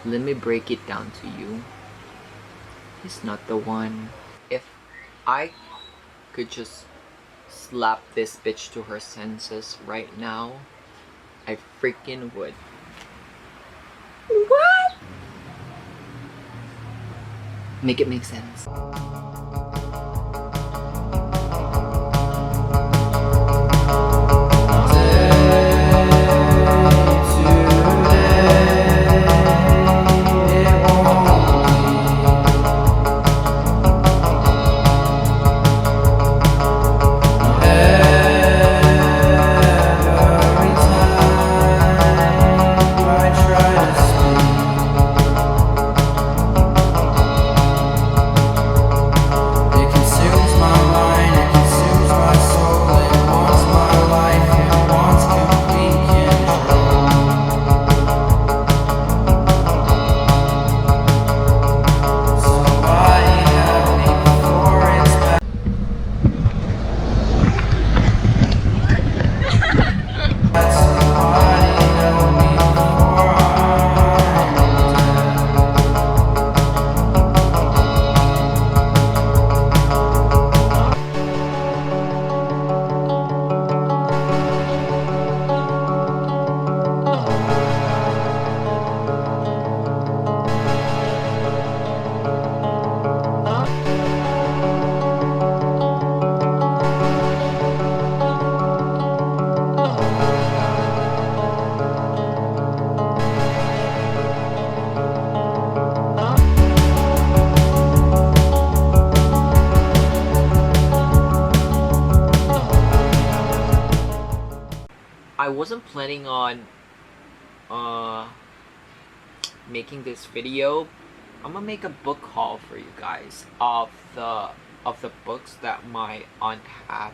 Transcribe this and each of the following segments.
Let me break it down to you. He's not the one. If I could just slap this bitch to her senses right now, I freaking would. What? Make it make sense. I wasn't planning on making this video. I'm gonna make a book haul for you guys of the books that my aunt have.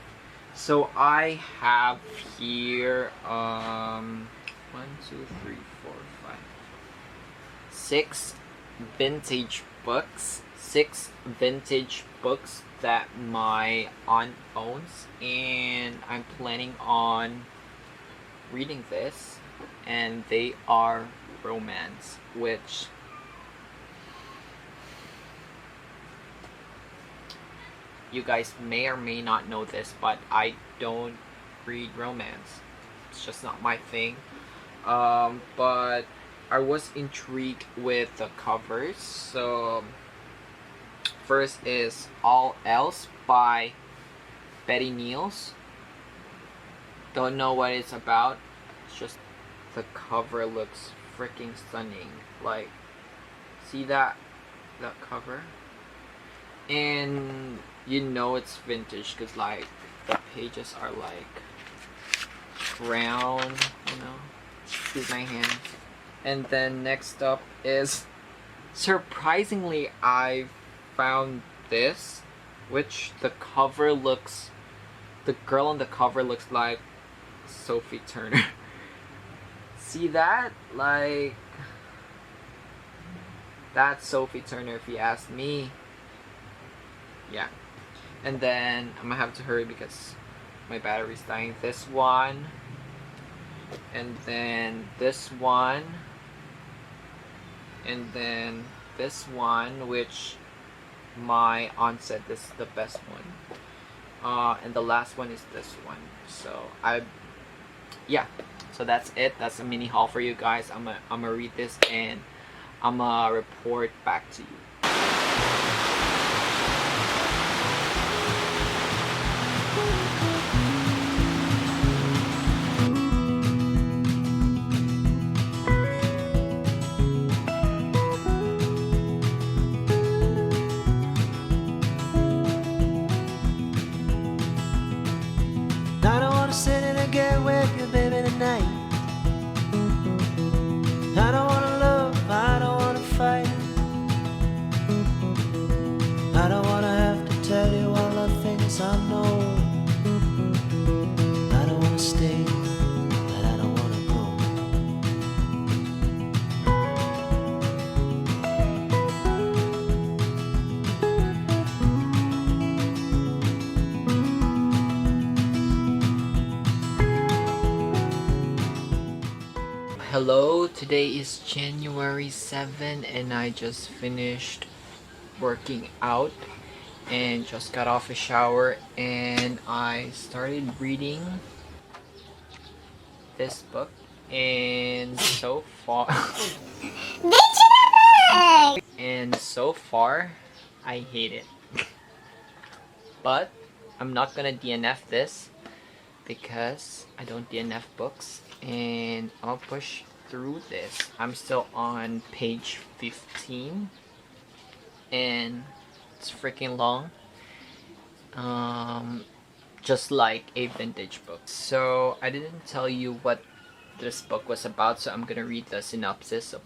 So I have here 1, 2, 3, 4, 5, 6 vintage books. 6 vintage books that my aunt owns, and I'm planning on reading this, and they are romance, which you guys may or may not know this, but I don't read romance. It's just not my thing. But I was intrigued with the covers. So first is All Else by Betty Niels. Don't know what it's about. It's just the cover looks freaking stunning. Like, see that cover? And you know it's vintage because like the pages are like brown, you know. Excuse my hands. And then next up is, surprisingly, I found this, which the cover looks, the girl on the cover looks like Sophie Turner. See that? Like, that's Sophie Turner if you ask me. Yeah. And then I'm gonna have to hurry because my battery's dying. This one, and then this one, and then this one, which my aunt said this is the best one. And the last one is this one. So yeah, so that's it. That's a mini haul for you guys. I'm gonna read this and I'm gonna report back to you. I don't wanna sit in a get with you, baby, tonight. I don't wanna love, I don't wanna fight. Hello, today is January 7 and I just finished working out and just got off a shower and I started reading this book and so far I hate it. But I'm not gonna DNF this because I don't DNF books, and I'll push through this. I'm still on page 15 and it's freaking long, just like a vintage book. So I didn't tell you what this book was about, so I'm gonna read the synopsis. So,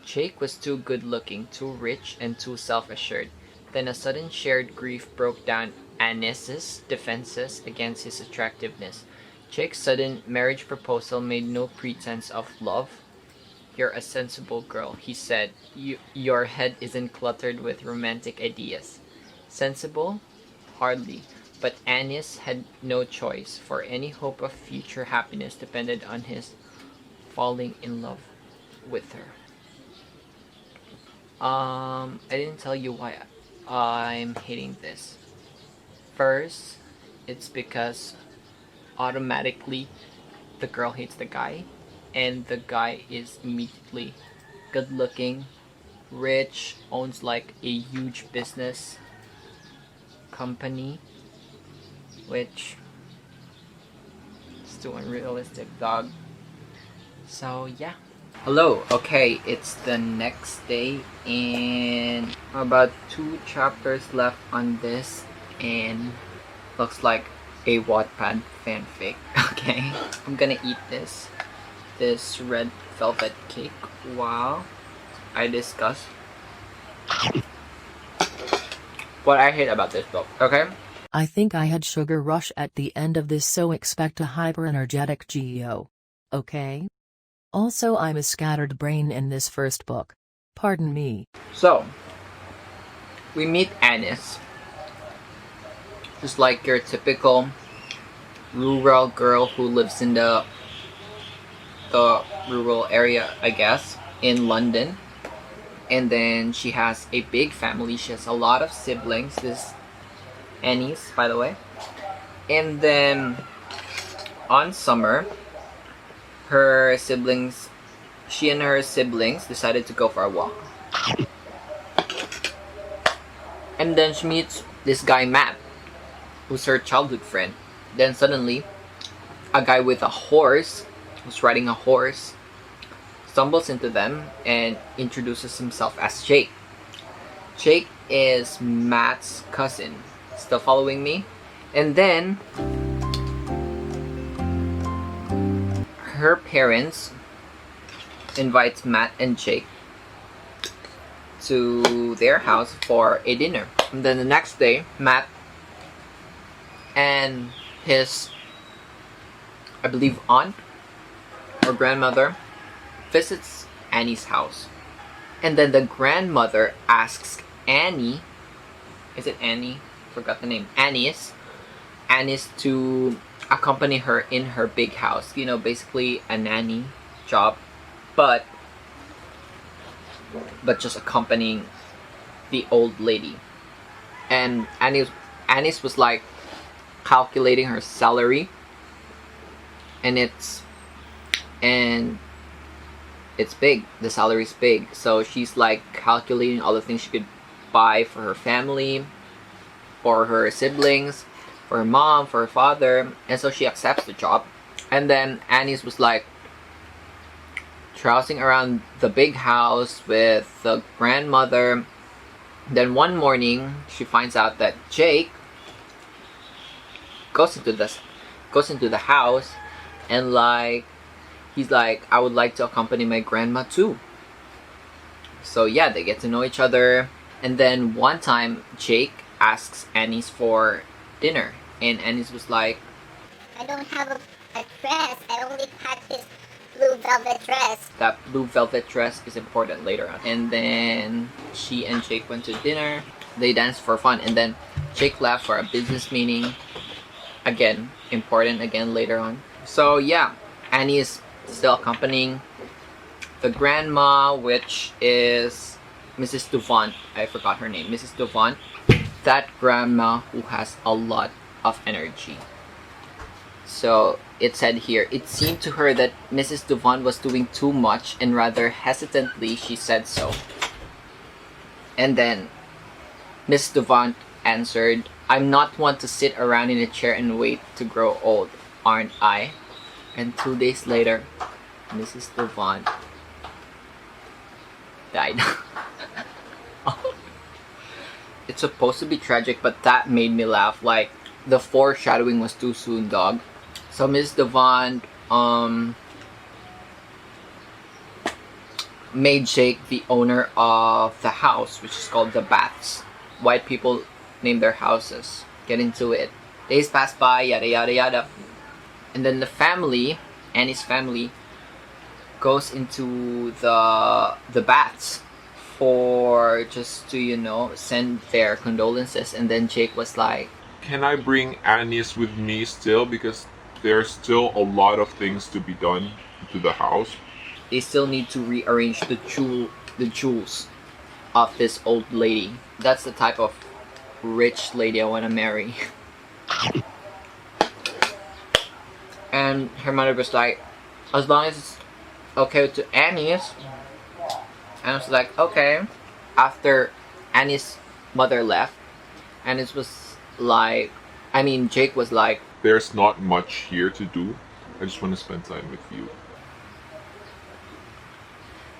Jake was too good looking, too rich, and too self-assured. Then a sudden shared grief broke down Anis's defenses against his attractiveness. Jake's sudden marriage proposal made no pretense of love. "You're a sensible girl," he said. Your head isn't cluttered with romantic ideas." Sensible? Hardly. But Anis had no choice, for any hope of future happiness depended on his falling in love with her. I didn't tell you why I'm hating this. First, it's because automatically the girl hates the guy, and the guy is immediately good looking, rich, owns like a huge business company, which is too unrealistic, dog. So yeah. Hello, okay, it's the next day and about 2 chapters left on this and looks like a Wattpad fanfic. Okay, I'm gonna eat this red velvet cake while I discuss what I hate about this book, okay? I think I had sugar rush at the end of this, so expect a hyper-energetic Geo. Okay? Also, I'm a scattered brain in this first book. Pardon me. So, we meet Anis. Just like your typical rural girl who lives in the rural area, I guess, in London. And then she has a big family. She has a lot of siblings. This Anis, by the way. And then on summer, she and her siblings decided to go for a walk. And then she meets this guy Matt, who's her childhood friend. Then suddenly, a guy with a horse, who's riding a horse, stumbles into them and introduces himself as Jake. Jake is Matt's cousin. Still following me? And then her parents invites Matt and Jake to their house for a dinner. And then the next day, Matt and his, I believe, aunt or grandmother visits Annie's house. And then the grandmother asks Annie, is it Annie? Forgot the name. Anis to accompany her in her big house. You know, basically a nanny job, but just accompanying the old lady. And Anis was like calculating her salary, and it's big. The salary's big, so she's like calculating all the things she could buy for her family, for her siblings, for her mom, for her father, and so she accepts the job. And then Anis was like trouncing around the big house with the grandmother. Then one morning, she finds out that Jake goes into the house, and like he's like, I would like to accompany my grandma too. So yeah, they get to know each other. And then one time, Jake asks Anis for dinner, and Anis was like, I don't have a dress. I only packed this blue velvet dress. That blue velvet dress is important later on. And then she and Jake went to dinner. They danced for fun, and then Jake left for a business meeting. Again, important again later on. So yeah, Annie is still accompanying the grandma, which is Mrs. Duvant. I forgot her name. Mrs. Duvant. That grandma who has a lot of energy. So it said here, it seemed to her that Mrs. Duvant was doing too much, and rather hesitantly she said so. And then Miss Duvant answered, I'm not one to sit around in a chair and wait to grow old, aren't I? And 2 days later, Mrs. Duvant died. It's supposed to be tragic, but that made me laugh. Like, the foreshadowing was too soon, dog. So Miss Duvant made Jake the owner of the house, which is called the Baths. White people name their houses. Get into it. Days pass by, yada yada yada. And then the family, Annie's family, goes into the Baths for just to, you know, send their condolences. And then Jake was like, can I bring Anis with me still? Because there's still a lot of things to be done to the house. They still need to rearrange the jewels of this old lady. That's the type of rich lady I want to marry. And her mother was like, as long as it's okay to Annie's. And I was like, okay. After Annie's mother left, Annie's was like, Jake was like, there's not much here to do. I just want to spend time with you.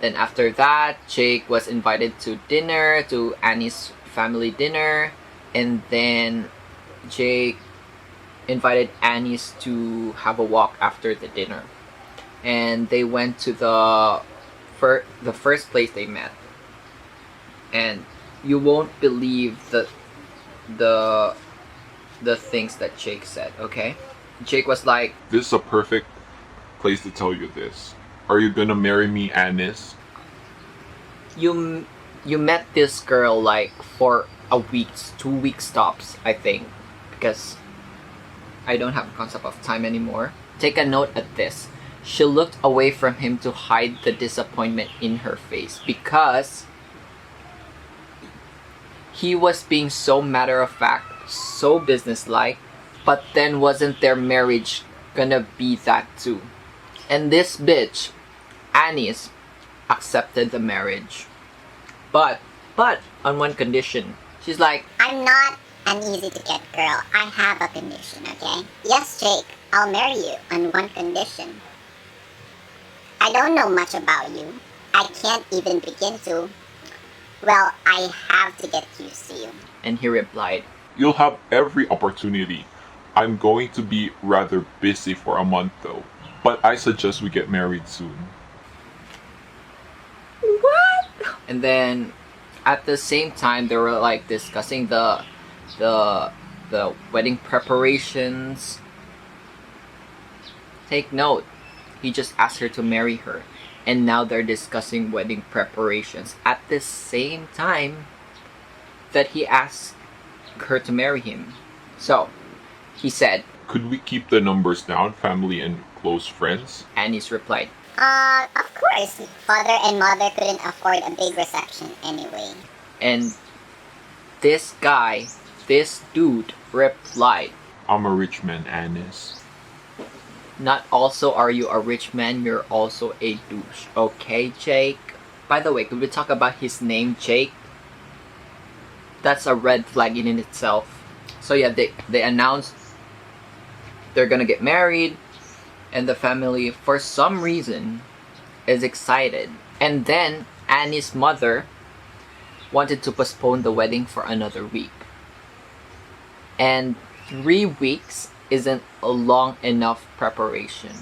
Then after that, Jake was invited to dinner, to Annie's family dinner. And then Jake invited Annie's to have a walk after the dinner. And they went to the first place they met. And you won't believe the things that Jake said, okay? Jake was like, this is a perfect place to tell you this. Are you gonna marry me, Anis? You met this girl like for a week, 2 weeks tops, I think. Because I don't have a concept of time anymore. Take a note at this. She looked away from him to hide the disappointment in her face because he was being so matter-of-fact, so businesslike, but then wasn't their marriage gonna be that too? And this bitch, Anis, accepted the marriage. But on one condition. She's like, I'm not an easy to get girl. I have a condition, okay? Yes, Jake, I'll marry you on one condition. I don't know much about you. I can't even begin to. Well, I have to get used to you. And he replied, you'll have every opportunity. I'm going to be rather busy for a month though. But I suggest we get married soon. what? And then at the same time they were like discussing the wedding preparations. Take note, he just asked her to marry her, and now they're discussing wedding preparations at the same time that he asked her to marry him. So he said, could we keep the numbers down, family and close friends? Anis replied, of course. Father and mother couldn't afford a big reception anyway. and this guy, this dude replied, I'm a rich man, Anis. not also are you a rich man, you're also a douche. Okay, Jake? By the way, could we talk about his name, Jake? That's a red flag in itself. So yeah, they announced they're gonna get married, and the family, for some reason, is excited. And then Annie's mother wanted to postpone the wedding for another week. And 3 weeks isn't a long enough preparation.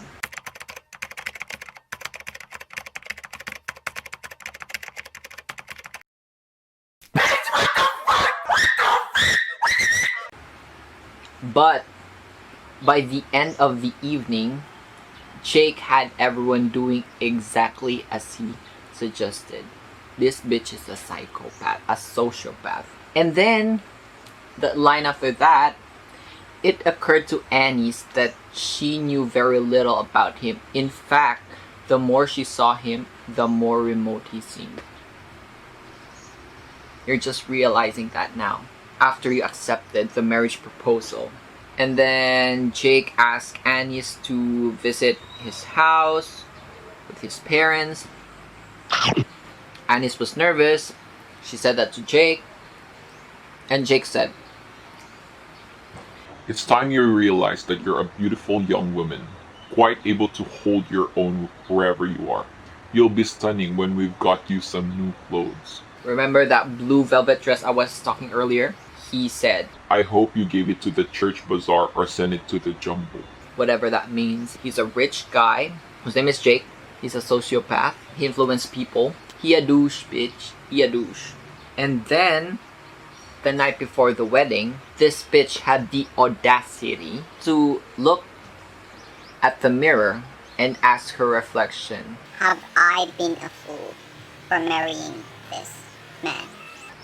But by the end of the evening, Jake had everyone doing exactly as he suggested. This bitch is a psychopath, a sociopath. And then, the line after that, it occurred to Annie's that she knew very little about him. In fact, the more she saw him, the more remote he seemed. You're just realizing that now, after you accepted the marriage proposal. And then Jake asked Anis to visit his house with his parents. Anis was nervous. She said that to Jake. And Jake said, It's time you realize that you're a beautiful young woman, quite able to hold your own wherever you are. You'll be stunning when we've got you some new clothes. remember that blue velvet dress I was talking earlier? He said, I hope you gave it to the church bazaar or sent it to the jumbo. whatever that means. He's a rich guy whose name is Jake. He's a sociopath. He influenced people. He a douche, bitch. He a douche. And then, the night before the wedding, this bitch had the audacity to look at the mirror and ask her reflection, Have I been a fool for marrying this man?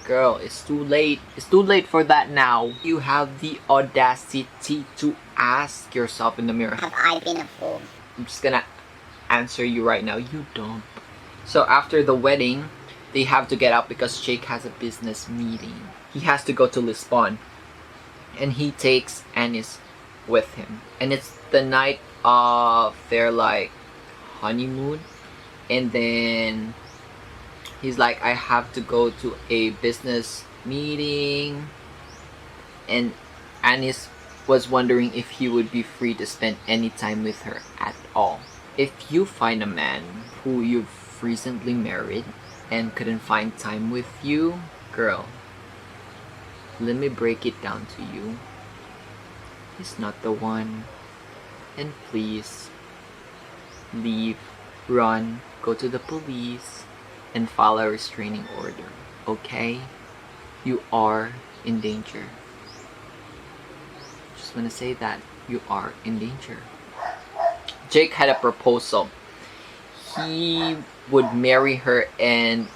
girl, it's too late. It's too late for that now. You have the audacity to ask yourself in the mirror. Have I been a fool? I'm just gonna answer you right now. You don't. So after the wedding, they have to get out because Jake has a business meeting. He has to go to Lisbon. And he takes Anis with him. And it's the night of their like honeymoon. And then he's like, I have to go to a business meeting. And Anis was wondering if he would be free to spend any time with her at all. If you find a man who you've recently married and couldn't find time with you, girl, let me break it down to you. He's not the one. And please, leave, run, go to the police, and file a restraining order, okay? You are in danger. Just wanna say that you are in danger. Jake had a proposal. He would marry her and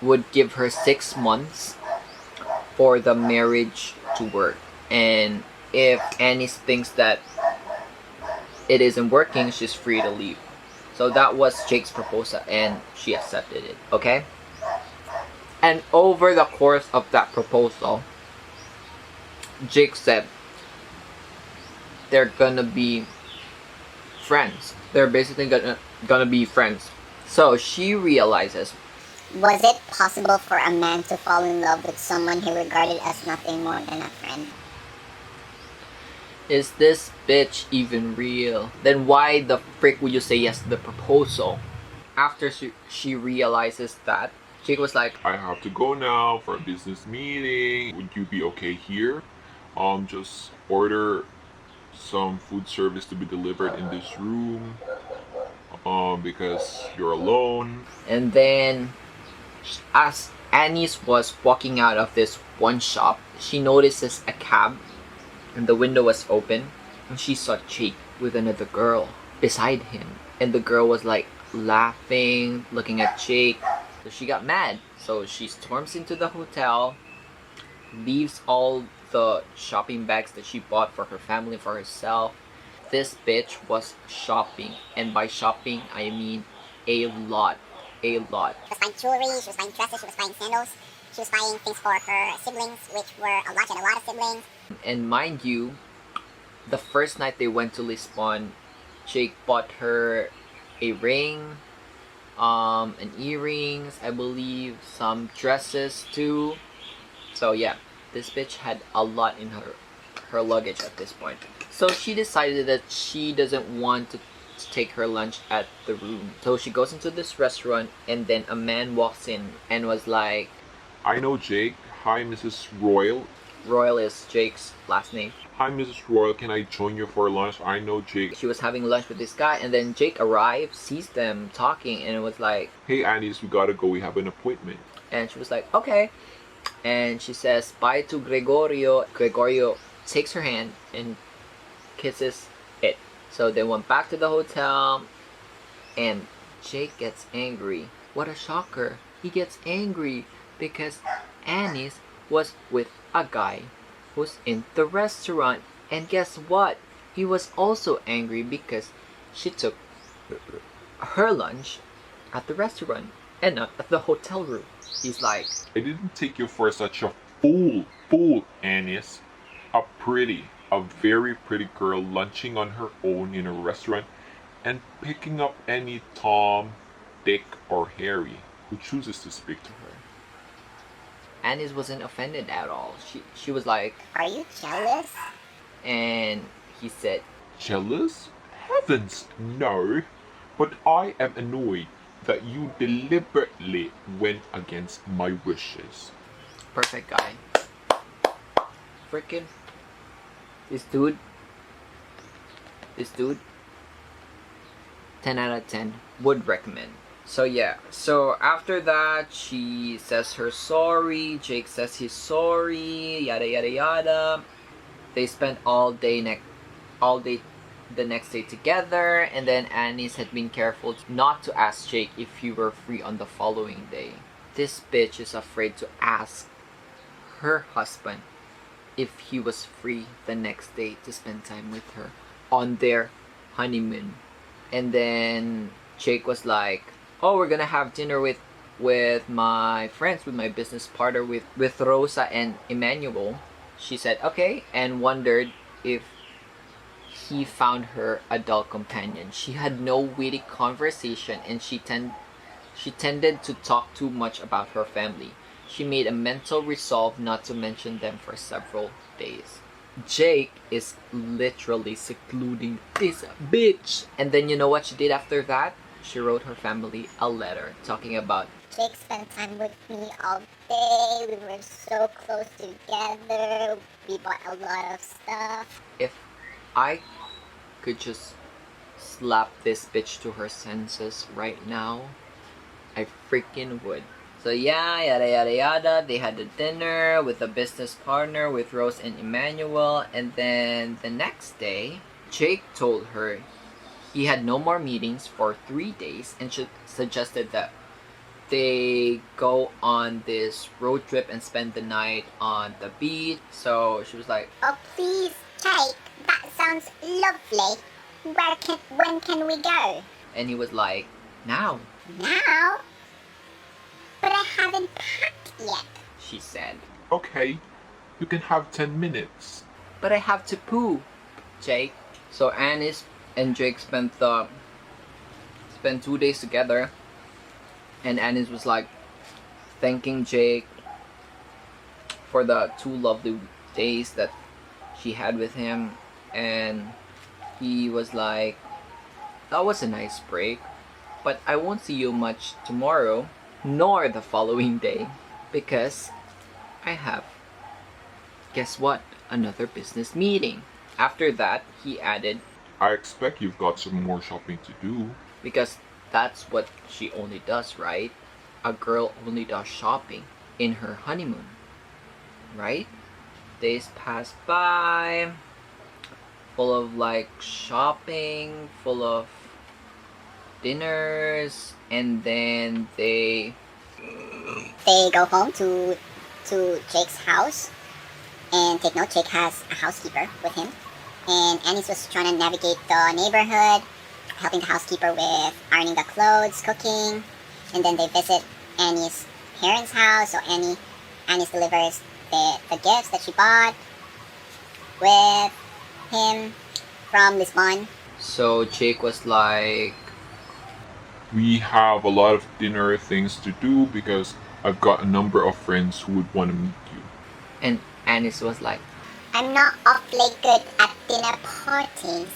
would give her 6 months for the marriage to work. And if Anis thinks that it isn't working, she's free to leave. So that was Jake's proposal and she accepted it, okay? And over the course of that proposal, Jake said they're gonna be friends. They're basically gonna be friends. So she realizes, Was it possible for a man to fall in love with someone he regarded as nothing more than a friend? is this bitch even real? Then why the frick would you say yes to the proposal? After she realizes that, Jake was like, I have to go now for a business meeting. Would you be okay here? Just order some food service to be delivered in this room. Because you're alone. and then as Anis was walking out of this one shop, she notices a cab and the window was open and she saw Jake with another girl beside him. And the girl was like laughing, looking at Jake. So she got mad. So she storms into the hotel, leaves all the shopping bags that she bought for her family, for herself. This bitch was shopping, and by shopping I mean a lot. A lot. She was buying jewelry, she was buying dresses, she was buying sandals, she was buying things for her siblings, which were a lot, she had a lot of siblings. And mind you, the first night they went to Lisbon, Jake bought her a ring, and earrings, I believe, some dresses too. So yeah, this bitch had a lot in her luggage at this point. So she decided that she doesn't want to take her lunch at the room. So she goes into this restaurant and then a man walks in and was like, I know Jake. Hi, Mrs. Royal. Royal is Jake's last name. Hi, Mrs. Royal. Can I join you for lunch? I know Jake. She was having lunch with this guy and then Jake arrived, sees them talking and it was like, Hey, Anis, we gotta go. We have an appointment. and she was like, okay. And she says bye to Gregorio. Gregorio takes her hand and kisses it. So they went back to the hotel and Jake gets angry. What a shocker. He gets angry because Anis was with a guy who's in the restaurant. And guess what? He was also angry because she took her lunch at the restaurant and not at the hotel room. He's like, I didn't take you for such a fool, Anis. A very pretty girl lunching on her own in a restaurant and picking up any Tom, Dick, or Harry who chooses to speak to her. Anis wasn't offended at all. She was like, Are you jealous? and he said, Jealous? Heavens, no. But I am annoyed that you deliberately went against my wishes. perfect guy. Freaking this dude, 10 out of 10 would recommend. So yeah, so after that she says her sorry, Jake says he's sorry, yada yada yada. They spent all day the next day together, and then Anis had been careful not to ask Jake if he were free on the following day. This bitch is afraid to ask her husband if he was free the next day to spend time with her on their honeymoon. And then Jake was like, oh, we're gonna have dinner with my friends, with my business partner, with Rosa and Emmanuel. She said okay, and wondered if he found her a dull companion. She had no witty conversation, and she tended to talk too much about her family. She made a mental resolve not to mention them for several days. Jake is literally secluding this bitch. And then you know what she did after that? She wrote her family a letter talking about, Jake spent time with me all day. We were so close together. We bought a lot of stuff. if I could just slap this bitch to her senses right now, I freaking would. So yeah, yada yada yada. They had a dinner with a business partner, with Rose and Emmanuel, and then the next day, Jake told her he had no more meetings for 3 days, and suggested that they go on this road trip and spend the night on the beach. So she was like, Oh, please, Jake. That sounds lovely. When can we go? and he was like, now, Now? But I haven't packed yet. she said. Okay, you can have 10 minutes. But I have to poo, Jake. So Anis and Jake spent 2 days together, and Anis was like thanking Jake for the 2 lovely days that she had with him, and he was like, that was a nice break, but I won't see you much tomorrow nor the following day because I have, guess what, another business meeting. After that, he added, I expect you've got some more shopping to do. because that's what she only does, right? A girl only does shopping in her honeymoon, right? Days pass by, full of like shopping, full of dinners, and then they go home to Jake's house, and take note, Jake has a housekeeper with him, and Anis was trying to navigate the neighborhood, helping the housekeeper with ironing the clothes, cooking, and then they visit Annie's parents' house, so Anis delivers the gifts that she bought with him from Lisbon. So Jake was like, We have a lot of dinner things to do because I've got a number of friends who would want to meet you. and Anis was like, I'm not awfully good at dinner parties.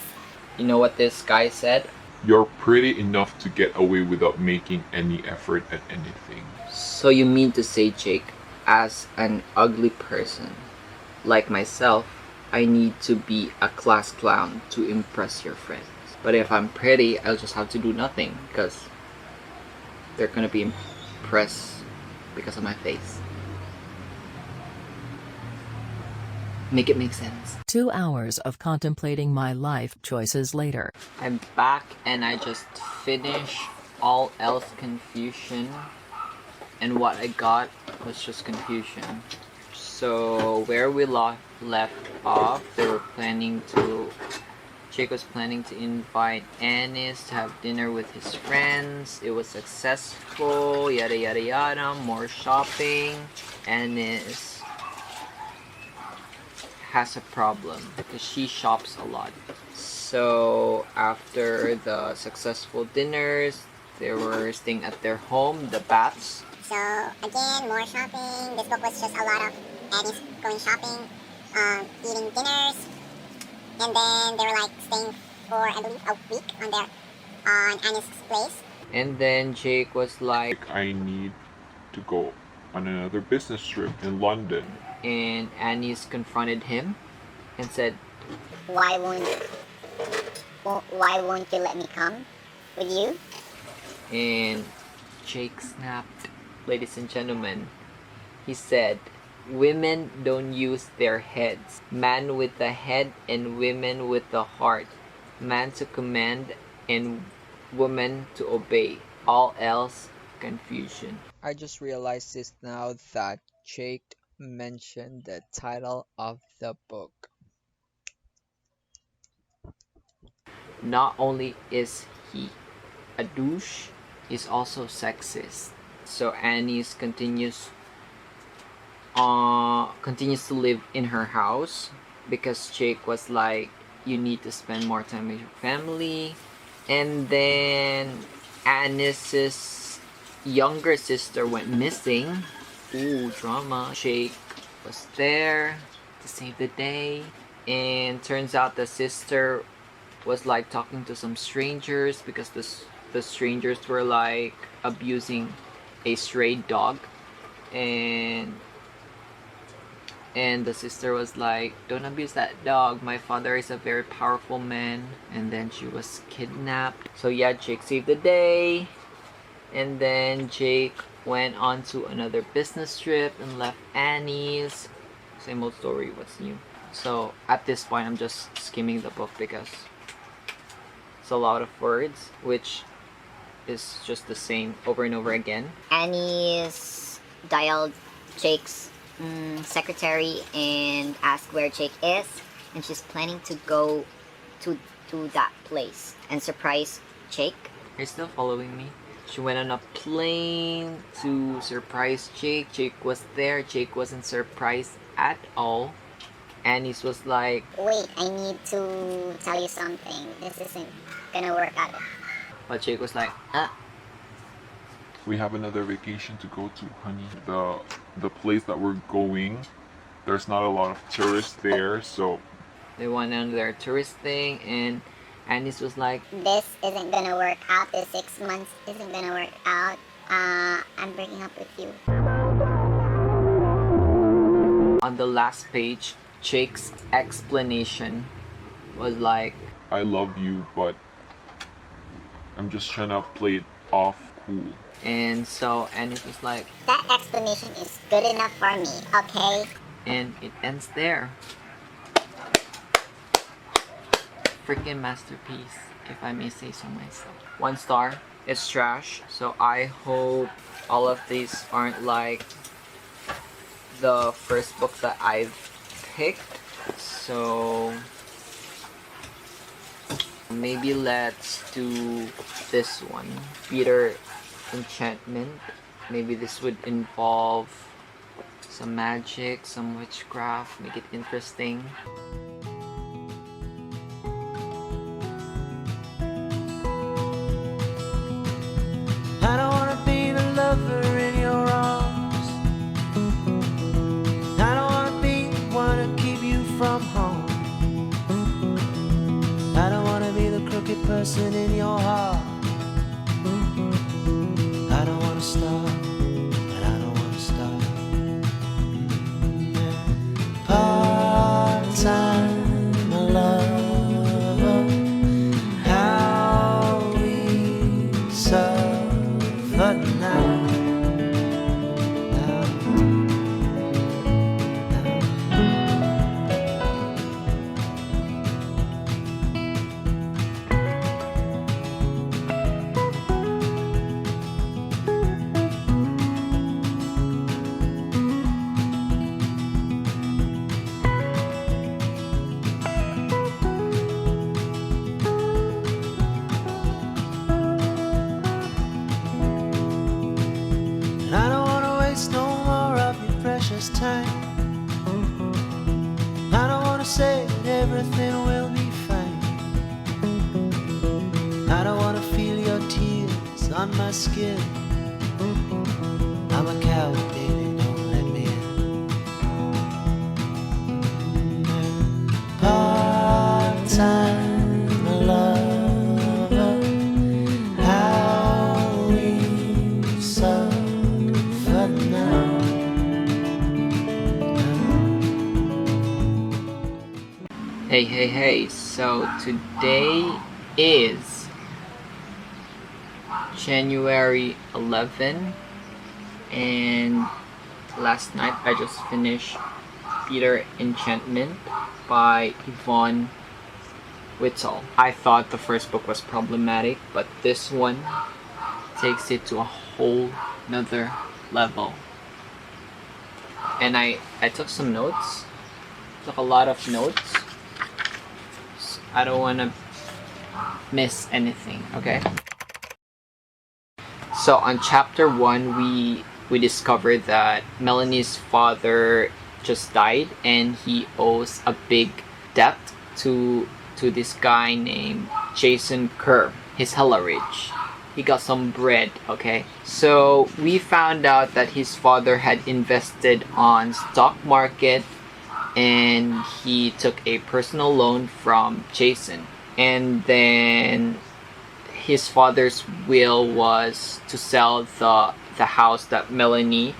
you know what this guy said? You're pretty enough to get away without making any effort at anything. So you mean to say, Jake, as an ugly person like myself, I need to be a class clown to impress your friends. But if I'm pretty, I'll just have to do nothing because they're gonna be impressed because of my face. Make it make sense. 2 hours of contemplating my life choices later. I'm back and I just finished All Else Confusion, and what I got was just confusion. So where we left off, they were planning to Jake was planning to invite Anis to have dinner with his friends. It was successful, yada yada yada, more shopping. Anis has a problem because she shops a lot. So after the successful dinners, they were staying at their home, the Bats. So again, more shopping. This book was just a lot of Annie's going shopping, eating dinners, and then they were like staying for I believe a week on Annie's place. And then Jake was like, I need to go on another business trip in London. and Anis confronted him and said, Why won't you let me come with you? and Jake snapped. Ladies and gentlemen, he said, women don't use their heads. Man with the head and women with the heart. Man to command and woman to obey. All else, confusion. I just realized this now that Jake mentioned the title of the book. Not only is he a douche, he's also sexist. So Anis continues to live in her house because Jake was like, you need to spend more time with your family. And then Anis's younger sister went missing. Ooh, drama. Jake was there to save the day, and turns out the sister was like talking to some strangers because the strangers were like abusing a stray dog, and the sister was like, don't abuse that dog, my father is a very powerful man. And then she was kidnapped. So yeah, Jake saved the day, and then Jake went on to another business trip and left Annie's. Same old story, what's new? So at this point I'm just skimming the book because it's a lot of words, which is just the same over and over again. Annie's dialed Jake's secretary and asked where Jake is, and she's planning to go to that place and surprise Jake. You're still following me? She went on a plane to surprise Jake. Jake was there. Jake wasn't surprised at all. Anis was like, Wait, I need to tell you something. This isn't gonna work out. but Jake was like, We have another vacation to go to, honey. The place that we're going, there's not a lot of tourists there, so they went on their tourist thing, and Anis was like, This isn't gonna work out. This 6 months isn't gonna work out. I'm breaking up with you. on the last page, Jake's explanation was like, I love you, but I'm just trying to play it off cool. and so Anis was like, That explanation is good enough for me, okay? and it ends there. Freaking masterpiece, if I may say so myself. 1 star. It's trash. So I hope all of these aren't like the first book that I've picked. So maybe let's do this one. Peter Enchantment. Maybe this would involve some magic, some witchcraft, make it interesting. I don't wanna be the lover in your arms. I don't wanna be the one to keep you from home. I don't wanna be the crooked person in your heart. I don't wanna start, and I don't wanna start. Part-time everything will be fine. I don't wanna feel your tears on my skin. I'm a coward, baby, don't let me in. Part-time lover, how we suffer now. Hey, so today is January 11, and last night I just finished Peter Enchantment by Yvonne Whittle. I thought the first book was problematic, but this one takes it to a whole nother level. And I took some notes, took a lot of notes. I don't want to miss anything, okay? So on chapter 1, we discovered that Melanie's father just died and he owes a big debt to this guy named Jason Kerr. He's hella rich. He got some bread, okay? So we found out that his father had invested on stock market and he took a personal loan from Jason. And then his father's will was to sell the house that Melanie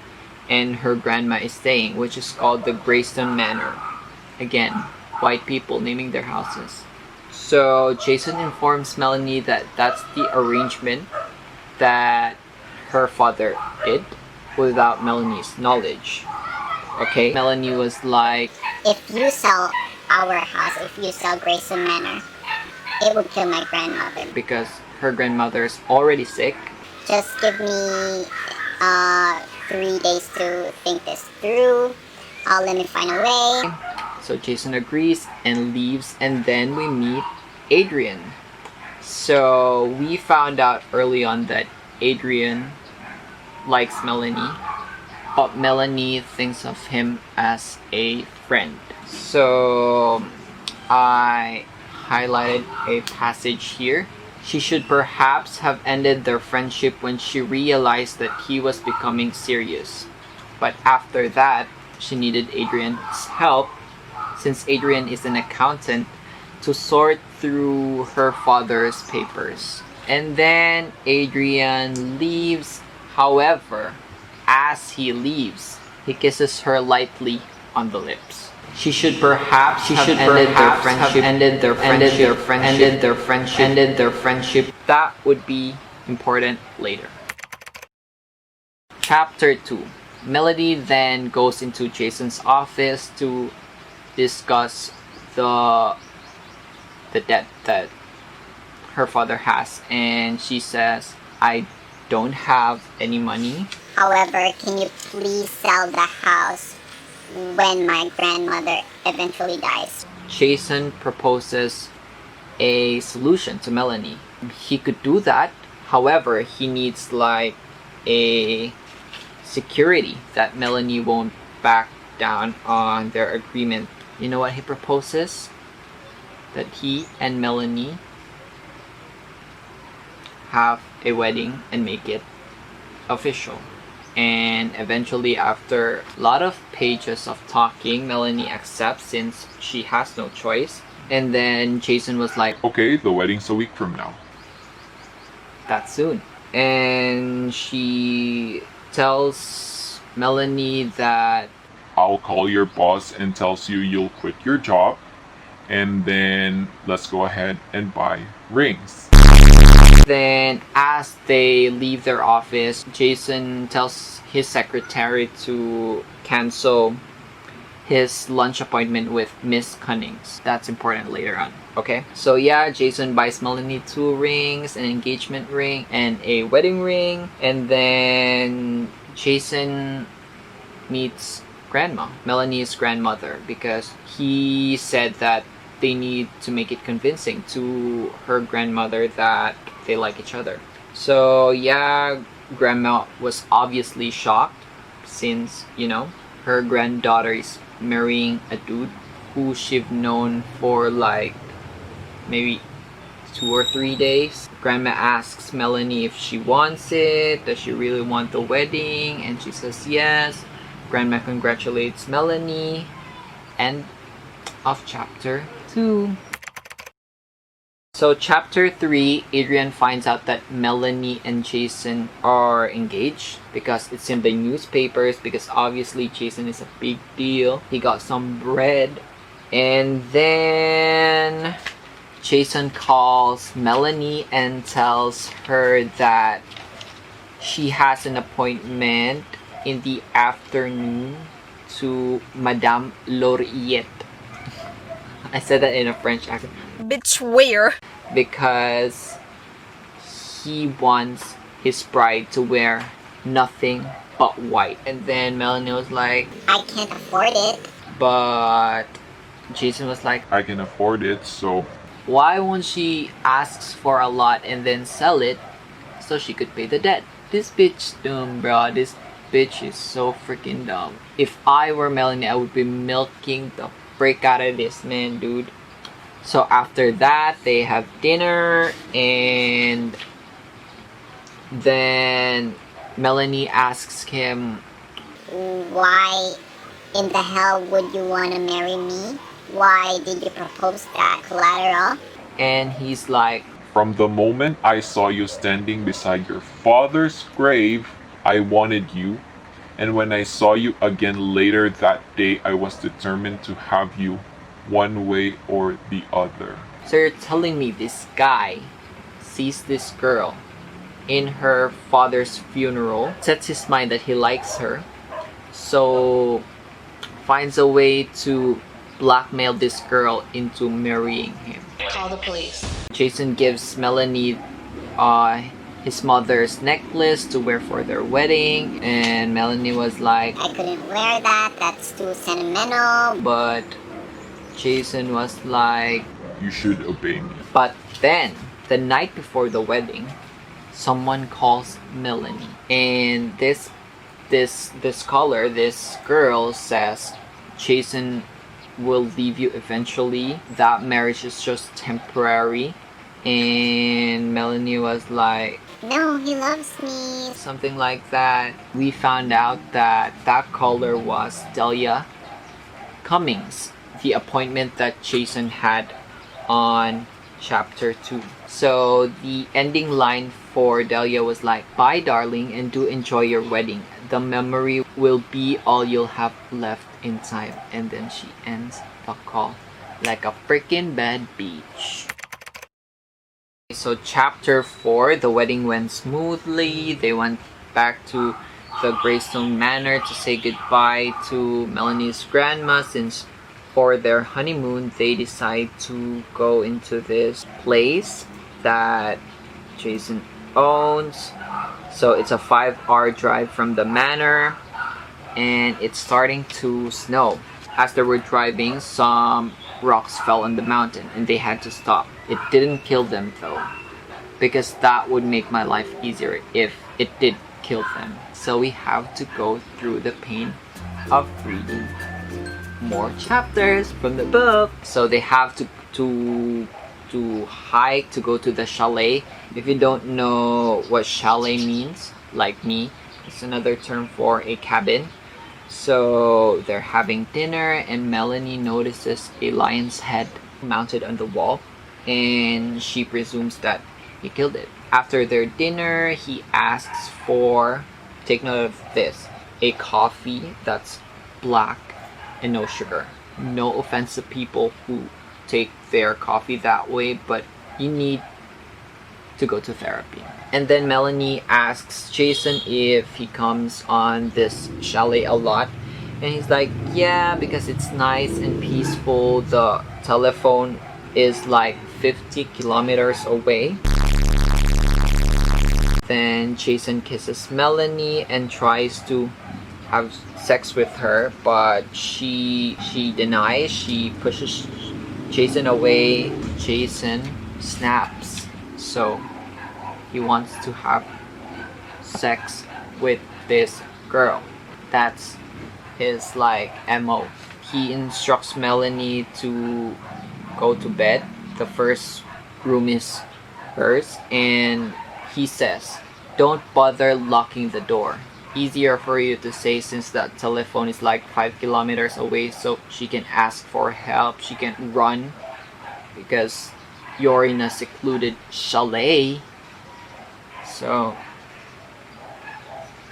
and her grandma is staying, which is called the Greystone Manor. Again, white people naming their houses. So Jason informs Melanie that that's the arrangement that her father did without Melanie's knowledge. Okay, Melanie was like, If you sell our house, if you sell Grayson Manor, it will kill my grandmother. because her grandmother's already sick. Just give me 3 days to think this through. Let me find a way. So Jason agrees and leaves, and then we meet Adrian. So we found out early on that Adrian likes Melanie, but Melanie thinks of him as a friend. So I highlighted a passage here. She should perhaps have ended their friendship when she realized that he was becoming serious. But after that, she needed Adrian's help, since Adrian is an accountant, to sort through her father's papers. And then Adrian leaves. However, as he leaves, he kisses her lightly on the lips. She should perhaps have ended their friendship. That would be important later. Chapter 2. Melody then goes into Jason's office to discuss the debt that her father has, and she says, I don't have any money. However, can you please sell the house when my grandmother eventually dies? Jason proposes a solution to Melanie. He could do that. However, he needs like a security that Melanie won't back down on their agreement. You know what he proposes? That he and Melanie have a wedding and make it official. And eventually, after a lot of pages of talking, Melanie accepts since she has no choice. And then Jason was like, Okay, the wedding's a week from now. that soon. And she tells Melanie that I'll call your boss and tells you you'll quit your job, and then let's go ahead and buy rings. then as they leave their office, Jason tells his secretary to cancel his lunch appointment with Miss Cunnings. That's important later on. Okay, so yeah, Jason buys Melanie 2 rings, an engagement ring and a wedding ring, and then Jason meets grandma, Melanie's grandmother, because he said that they need to make it convincing to her grandmother that they like each other. So yeah, grandma was obviously shocked since, you know, her granddaughter is marrying a dude who she've known for like maybe 2 or 3 days. Grandma asks Melanie if she wants it. Does she really want the wedding? And she says yes. Grandma congratulates Melanie. End of chapter 2. So chapter 3, Adrian finds out that Melanie and Jason are engaged because it's in the newspapers, because obviously Jason is a big deal. He got some bread. And then Jason calls Melanie and tells her that she has an appointment in the afternoon to Madame Lauriette. I said that in a French accent. Bitch, where? Because he wants his bride to wear nothing but white. And then Melanie was like, I can't afford it. but Jason was like, I can afford it, so why won't she ask for a lot and then sell it so she could pay the debt? This bitch dumb, bro. This bitch is so freaking dumb. If I were Melanie, I would be milking the frick out of this man, dude. So after that, they have dinner, and then Melanie asks him, Why in the hell would you want to marry me? Why did you propose that, collateral? and he's like, from the moment I saw you standing beside your father's grave, I wanted you. And when I saw you again later that day, I was determined to have you one way or the other. so you're telling me this guy sees this girl in her father's funeral, sets his mind that he likes her, so finds a way to blackmail this girl into marrying him. Call the police. Jason gives Melanie his mother's necklace to wear for their wedding, and Melanie was like, I couldn't wear that, that's too sentimental. but Jason was like, You should obey me. but then the night before the wedding, someone calls Melanie, and this caller, this girl says, Jason will leave you eventually. That marriage is just temporary. And Melanie was like, No, he loves me. something like that. We found out that that caller was Delia Cummings, the appointment that Jason had on chapter 2. So the ending line for Delia was like, bye darling, and do enjoy your wedding. The memory will be all you'll have left in time. And then she ends the call like a freaking bad bitch. So chapter 4, the wedding went smoothly. They went back to the Greystone Manor to say goodbye to Melanie's grandma, since for their honeymoon they decide to go into this place that Jason owns. So it's a 5-hour drive from the manor, and it's starting to snow. As they were driving, some rocks fell on the mountain and they had to stop. It didn't kill them though, because that would make my life easier if it did kill them. So we have to go through the pain of reading more chapters from the book. So they have to hike to go to the chalet. If you don't know what chalet means, like me, it's another term for a cabin. So they're having dinner, and Melanie notices a lion's head mounted on the wall, and she presumes that he killed it. After their dinner, he asks for, take note of this, a coffee that's black and no sugar. No offense to people who take their coffee that way, but you need to go to therapy. And then Melanie asks Jason if he comes on this chalet a lot, and he's like, yeah, because it's nice and peaceful. The telephone is like 50 kilometers away. Then Jason kisses Melanie and tries to have sex with her, but she denies. She pushes Jason away. Jason snaps, so he wants to have sex with this girl. That's his like MO. he instructs Melanie to go to bed. The first room is hers, and he says, don't bother locking the door. Easier for you to say since that telephone is like 5 kilometers away, so she can ask for help. She can run because you're in a secluded chalet. So,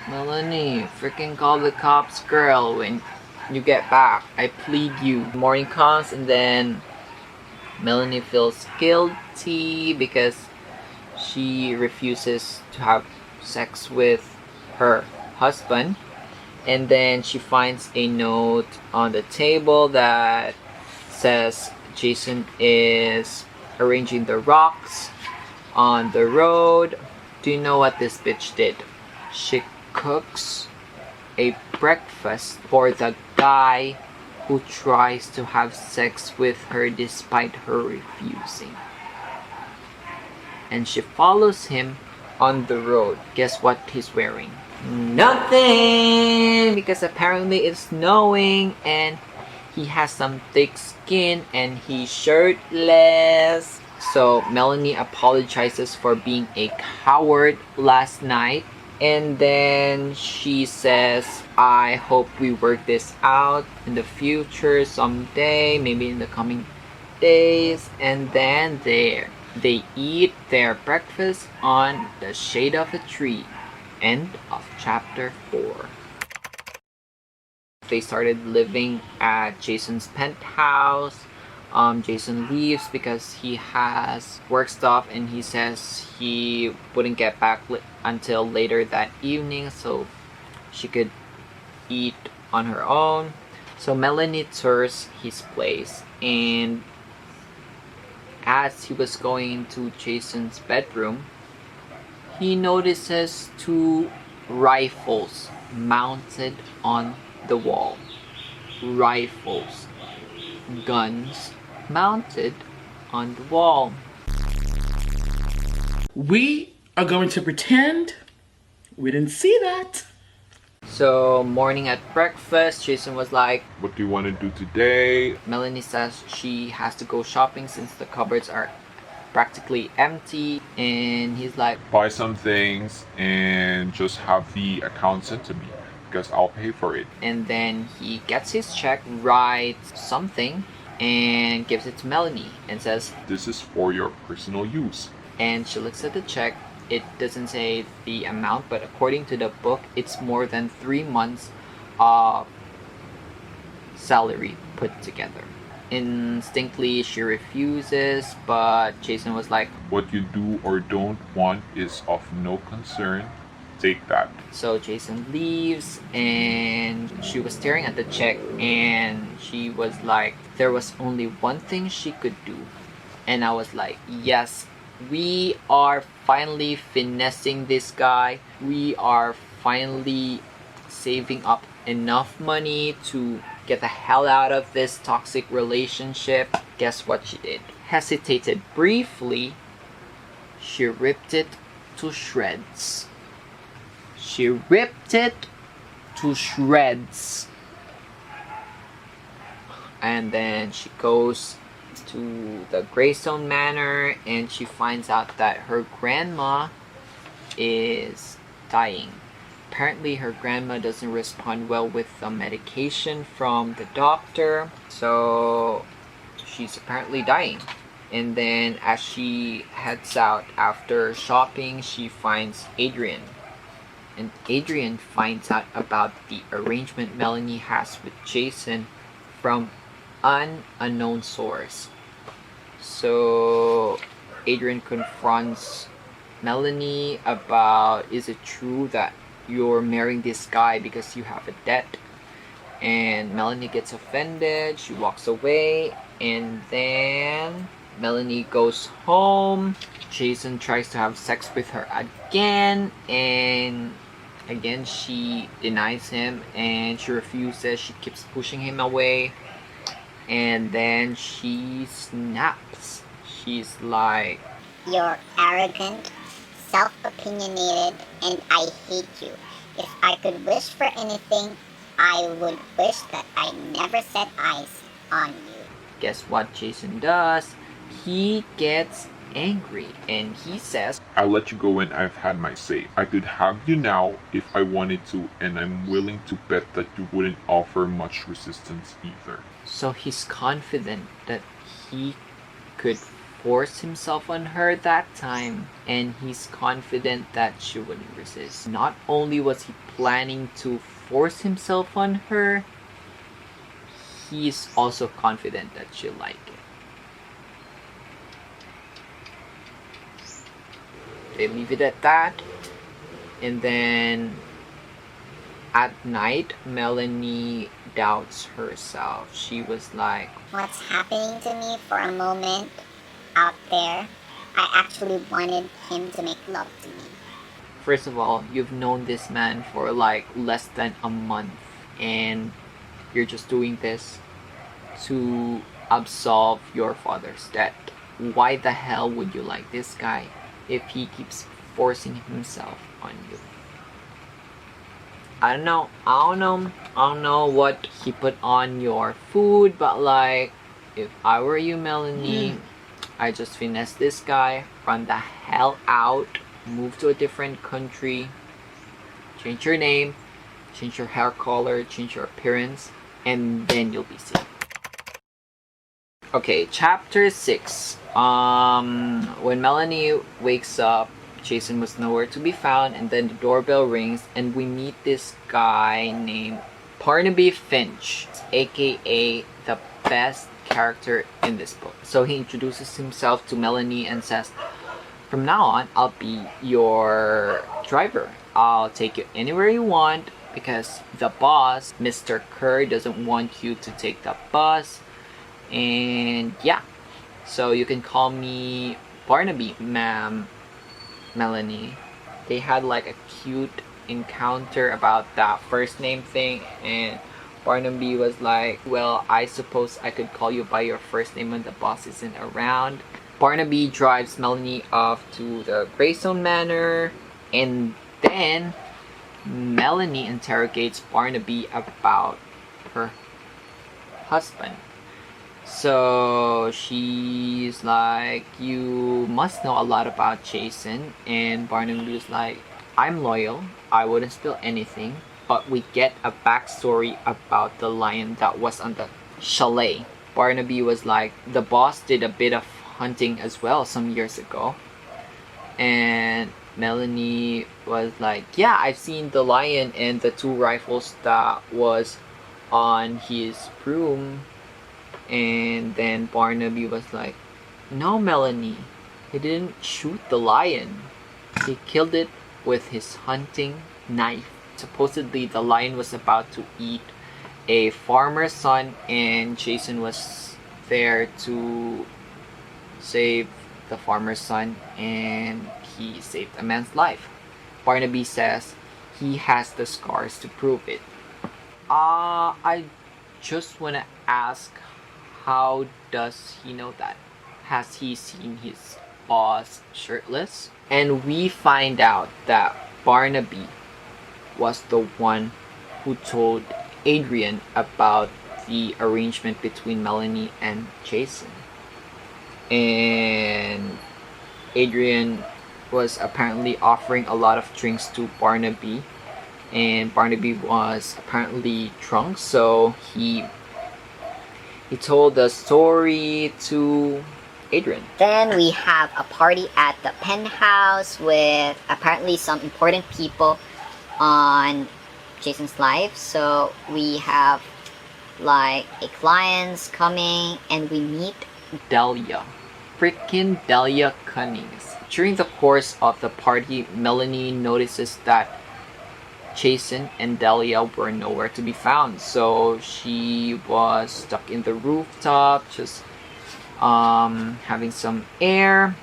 Melanie, freaking call the cops, girl, when you get back. I plead you. Morning comes, and then Melanie feels guilty because she refuses to have sex with her husband. And then she finds a note on the table that says Jason is arranging the rocks on the road. Do you know what this bitch did? She cooks a breakfast for the guy who tries to have sex with her despite her refusing. And she follows him on the road. Guess what he's wearing? Nothing! Because apparently it's snowing and he has some thick skin and he's shirtless. So Melanie apologizes for being a coward last night. And then she says, I hope we work this out in the future someday, maybe in the coming days. And then they eat their breakfast on the shade of a tree. End of chapter 4. They started living at Jason's penthouse. Jason leaves because he has work stuff and he says he wouldn't get back until later that evening so she could eat on her own. So Melanie tours his place, and as he was going to Jason's bedroom, he notices 2 rifles mounted on the wall. Rifles. Guns mounted on the wall. We are going to pretend we didn't see that. So, morning at breakfast, Jason was like, What do you want to do today? Melanie says she has to go shopping since the cupboards are practically empty. And he's like, Buy some things and just have the account sent to me because I'll pay for it. and then he gets his check, writes something, and gives it to Melanie and says, This is for your personal use. and she looks at the check. It doesn't say the amount, but according to the book, it's more than 3 months of salary put together. Instinctively, she refuses, but Jason was like, What you do or don't want is of no concern. Take that. so Jason leaves, and she was staring at the check, and she was like, there was only one thing she could do. And I was like, yes, we are finally finessing this guy. We are finally saving up enough money to get the hell out of this toxic relationship. Guess what she did? Hesitated briefly. She ripped it to shreds. She ripped it to shreds. And then she goes to the Greystone Manor and she finds out that her grandma is dying. Apparently her grandma doesn't respond well with the medication from the doctor, so she's apparently dying. And then as she heads out after shopping, she finds Adrian. And Adrian finds out about the arrangement Melanie has with Jason from an unknown source. So Adrian confronts Melanie about, is it true that you're marrying this guy because you have a debt? And Melanie gets offended, she walks away, and then Melanie goes home. Jason tries to have sex with her again, and again she denies him and she refuses. She keeps pushing him away, and then she snaps. She's like, You're arrogant, self-opinionated, and I hate you. If I could wish for anything, I would wish that I never set eyes on you. Guess what Jason does? He gets angry and he says, I'll let you go when I've had my say. I could have you now if I wanted to, and I'm willing to bet that you wouldn't offer much resistance either. so he's confident that he could force himself on her that time, and he's confident that she wouldn't resist. Not only was he planning to force himself on her, he's also confident that she'll like it. They leave it at that, and then at night, Melanie doubts herself. She was like, What's happening to me for a moment out there? I actually wanted him to make love to me. first of all, you've known this man for like less than a month, and you're just doing this to absolve your father's debt. Why the hell would you like this guy if he keeps forcing himself on you? I don't know what he put on your food, but like, if I were you, Melanie, I just finesse this guy, run the hell out, move to a different country, change your name, change your hair color, change your appearance, and then you'll be safe. Okay, chapter 6. When Melanie wakes up, Jason was nowhere to be found, and then the doorbell rings, and we meet this guy named Barnaby Finch, aka the best character in this book. So he introduces himself to Melanie and says, from now on, I'll be your driver. I'll take you anywhere you want because the boss, Mr. Kerr, doesn't want you to take the bus. And yeah, so you can call me Barnaby, ma'am. Melanie. They had like a cute encounter about that first name thing, and Barnaby was like, well, I suppose I could call you by your first name when the boss isn't around. Barnaby drives Melanie off to the Greystone Manor, and then Melanie interrogates Barnaby about her husband. So she's like, you must know a lot about Jason. And Barnaby was like, I'm loyal, I wouldn't spill anything. But we get a backstory about the lion that was on the chalet. Barnaby was like, the boss did a bit of hunting as well some years ago. And Melanie was like, yeah, I've seen the lion and the 2 rifles that was on his room. And then Barnaby was like, no, Melanie, he didn't shoot the lion. He killed it with his hunting knife. Supposedly the lion was about to eat a farmer's son, and Jason was there to save the farmer's son, and he saved a man's life. Barnaby says he has the scars to prove it. I just want to ask, how does he know that? Has he seen his boss shirtless? And we find out that Barnaby was the one who told Adrian about the arrangement between Melanie and Jason. And Adrian was apparently offering a lot of drinks to Barnaby, and Barnaby was apparently drunk, so he told the story to Adrian. Then we have a party at the penthouse with apparently some important people on Jason's life. So we have like a clients coming, and we meet Delia. Freaking Delia Cunnings. During the course of the party, Melanie notices that Jason and Delia were nowhere to be found. So she was stuck in the rooftop, just having some air.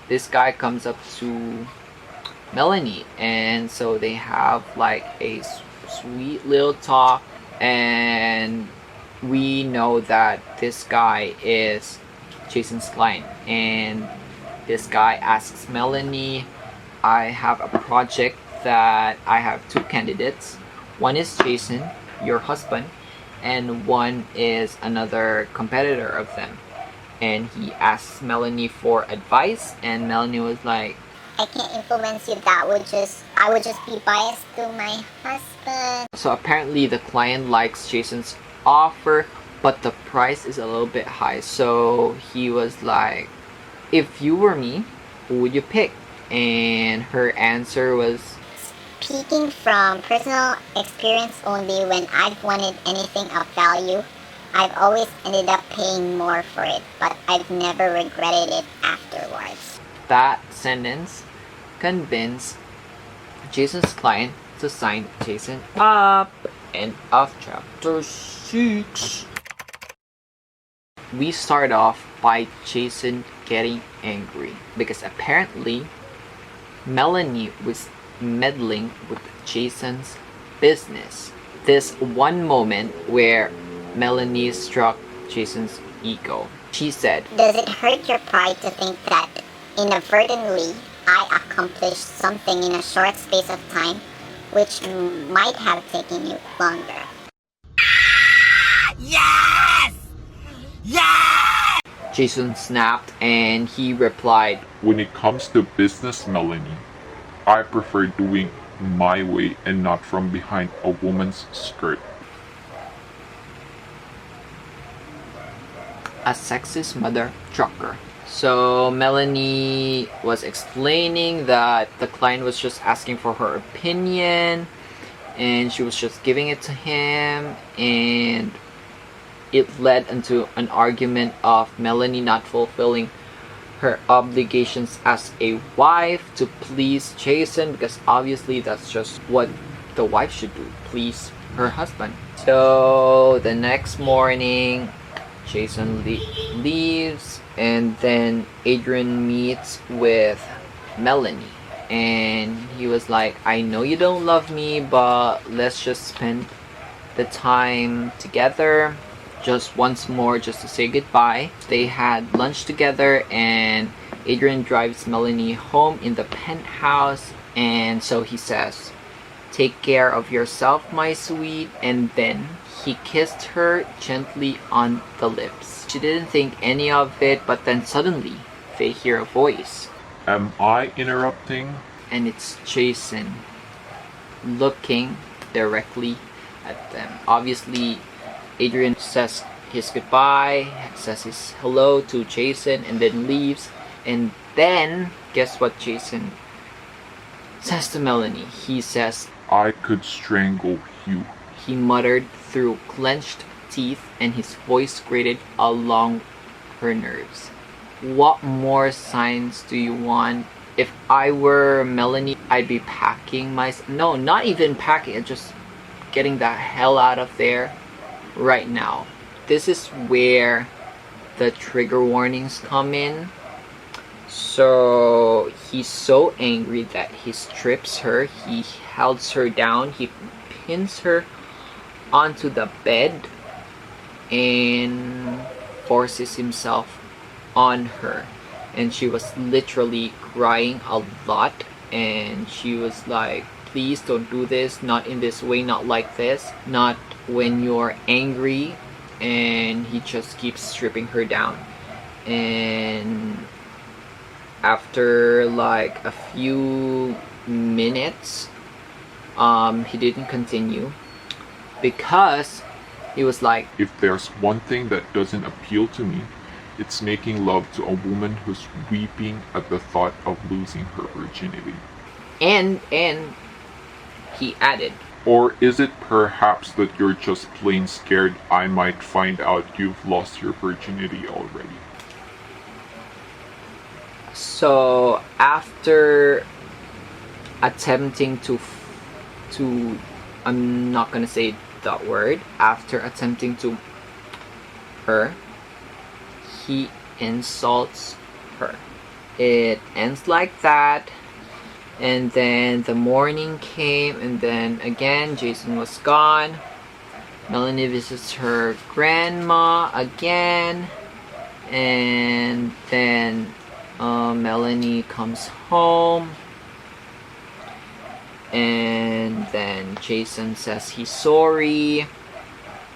This guy comes up to Melanie, and so they have like a sweet little talk, and we know that this guy is Jason's client. And this guy asks Melanie, I have a project that I have 2 candidates. One is Jason, your husband, and one is another competitor of them. And he asked Melanie for advice, and Melanie was like, I can't influence you. I would just be biased to my husband. so apparently the client likes Jason's offer, but the price is a little bit high. So he was like, if you were me, who would you pick? And her answer was, Speaking from personal experience only, when I've wanted anything of value, I've always ended up paying more for it, but I've never regretted it afterwards. that sentence convinced Jason's client to sign Jason up. End of chapter 6. We start off by Jason getting angry because apparently Melanie was meddling with Jason's business. This one moment where Melanie struck Jason's ego. She said, Does it hurt your pride to think that inadvertently I accomplished something in a short space of time which might have taken you longer? Jason snapped and he replied, When it comes to business, Melanie, I prefer doing my way and not from behind a woman's skirt. a sexist mother trucker. So Melanie was explaining that the client was just asking for her opinion and she was just giving it to him, and it led into an argument of Melanie not fulfilling her obligations as a wife to please Jason, because obviously that's just what the wife should do, please her husband. So the next morning Jason leaves, and then Adrian meets with Melanie, and he was like, I know you don't love me, but let's just spend the time together just once more, just to say goodbye. They had lunch together, and Adrian drives Melanie home in the penthouse, and so he says, take care of yourself, my sweet, and then he kissed her gently on the lips. She didn't think any of it, but then suddenly they hear a voice. Am I interrupting? And it's Jason looking directly at them. Obviously, Adrian says his goodbye, says his hello to Jason, and then leaves. And then, guess what Jason says to Melanie? He says, I could strangle you. He muttered through clenched teeth, and his voice grated along her nerves. What more signs do you want? If I were Melanie, I'd be packing no, not even packing, just getting the hell out of there right now. This is where the trigger warnings come in. So he's so angry that he strips her, he holds her down, he pins her onto the bed and forces himself on her. And she was literally crying a lot, and she was like, please don't do this, not in this way, not like this, not when you're angry. And he just keeps stripping her down, and after like a few minutes he didn't continue, because he was like, If there's one thing that doesn't appeal to me, it's making love to a woman who's weeping at the thought of losing her virginity. and he added, Or is it perhaps that you're just plain scared I might find out you've lost your virginity already? so after attempting to I'm not gonna say that word, after attempting to her, he insults her. It ends like that. And then the morning came, and then again Jason was gone. Melanie visits her grandma again, and then Melanie comes home, And then Jason says he's sorry.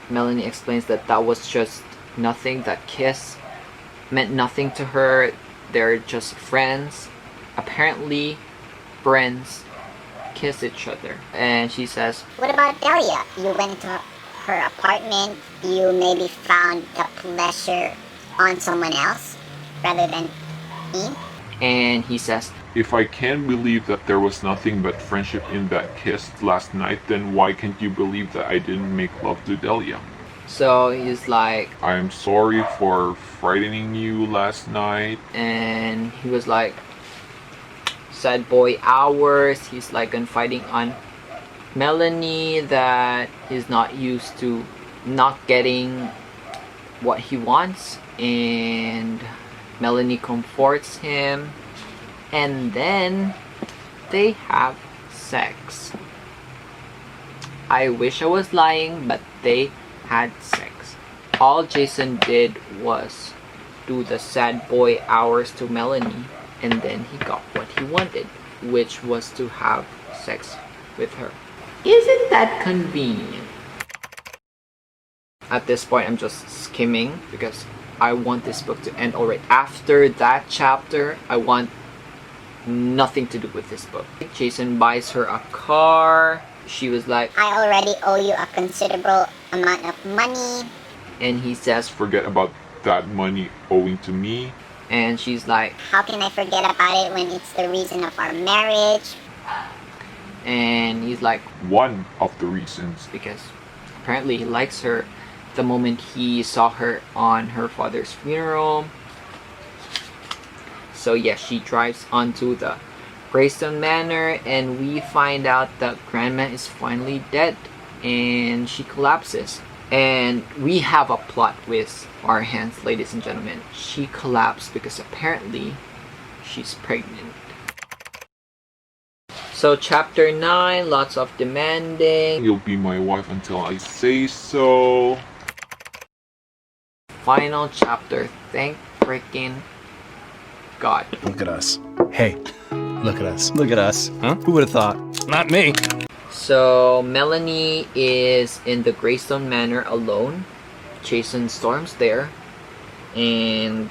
Melanie explains that that was just nothing. That kiss meant nothing to her. They're just friends. Apparently, friends kiss each other. And she says, What about Delia? You went to her apartment. You maybe found the pleasure on someone else rather than me. and he says, If I can't believe that there was nothing but friendship in that kiss last night, then why can't you believe that I didn't make love to Delia? so he's like, I am sorry for frightening you last night. and he was like, sad boy hours. He's like confiding on Melanie that he's not used to not getting what he wants, and Melanie comforts him, and then they have sex. I wish I was lying, but they had sex. All Jason did was do the sad boy hours to Melanie, and then he got what he wanted, which was to have sex with her. Isn't that convenient? At this point, I'm just skimming because I want this book to end already. After that chapter, I want nothing to do with this book. Jason buys her a car. She was like, I already owe you a considerable amount of money. and he says, Forget about that money owing to me. and she's like, How can I forget about it when it's the reason of our marriage? and he's like, One of the reasons. because apparently he likes her the moment he saw her on her father's funeral. So yeah, she drives onto the Greystone Manor, and we find out that Grandma is finally dead, and she collapses. And we have a plot with our hands, ladies and gentlemen. She collapsed because apparently she's pregnant. So chapter 9, lots of demanding. You'll be my wife until I say so. Final chapter, thank freaking God. Look at us. Hey, look at us. Look at us. Huh? Who would have thought? Not me. So Melanie is in the Greystone Manor alone. Jason storms there and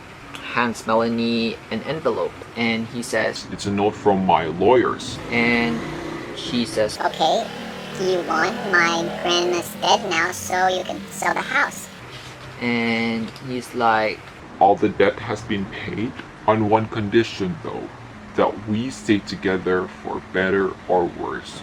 hands Melanie an envelope, and he says, It's a note from my lawyers. and she says, Okay, do you want my grandma's dead now so you can sell the house? and he's like, All the debt has been paid, on one condition though, that we stay together for better or worse.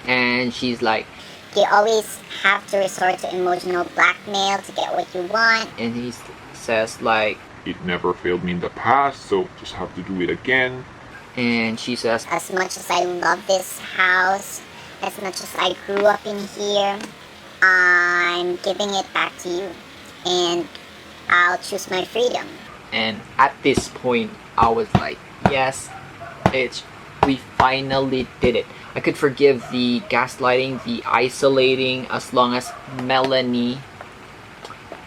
and she's like, Do you always have to resort to emotional blackmail to get what you want? and he says like, It never failed me in the past, so just have to do it again. and she says, As much as I love this house, as much as I grew up in here, I'm giving it back to you. And I'll choose my freedom. and at this point I was like, yes, we finally did it. I could forgive the gaslighting, the isolating, as long as Melanie